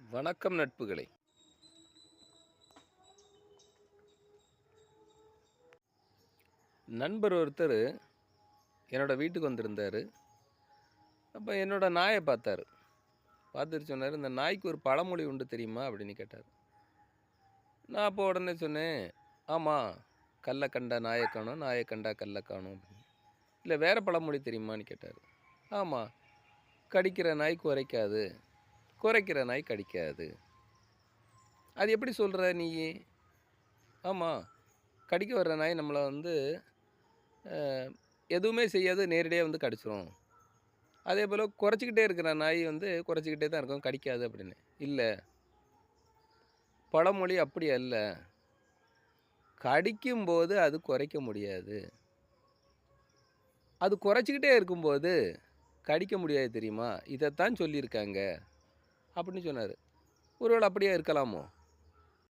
வணக்கம் நட்புகளே. நண்பர் ஒருத்தர் என்னோட வீட்டுக்கு வந்திருந்தாரு. அப்ப என்னோட நாய பார்த்தாரு. பார்த்துட்டு சொன்னாரு, "இந்த நாய்க்கு ஒரு பழமொழி உண்டு தெரியுமா?" அப்படின்னு கேட்டாரு. நான் அப்போ உடனே சொன்னேன், "ஆமா, கல்ல கண்டா நாய காணோம், நாய கண்டா கல்ல காணோம்" அப்படின்னு. "இல்ல வேற பழமொழி தெரியுமான்னு?" கேட்டாரு. "ஆமா, கடிக்கிற நாய் குரைக்காது, குரைக்கிற நாய் கடிக்காது." "அது எப்படி சொல்ற நீயி?" "ஆமா, கடிக்க வர்ற நாய் நம்மள வந்து அ எதுவுமே செய்யாது, நேரடியா வந்து கடிச்சிரும். அதேபோல குறைச்சிக்கிட்டே இருக்கிற நாய் வந்து குறைச்சிக்கிட்டே தான் இருக்கும், கடிக்காது" அப்படின்னு. "இல்ல, பழமொழி அப்படி அல்ல. கடிக்கும்போது அது குறைக்க முடியாது. அது குறைச்சிக்கிட்டே இருக்கும்போது கடிக்க முடியாது தெரியுமா? இதத்தான் சொல்லியிருக்காங்க" அப்படின்னு சொன்னாரு. ஒருவேளை அப்படியே இருக்கலாமோ?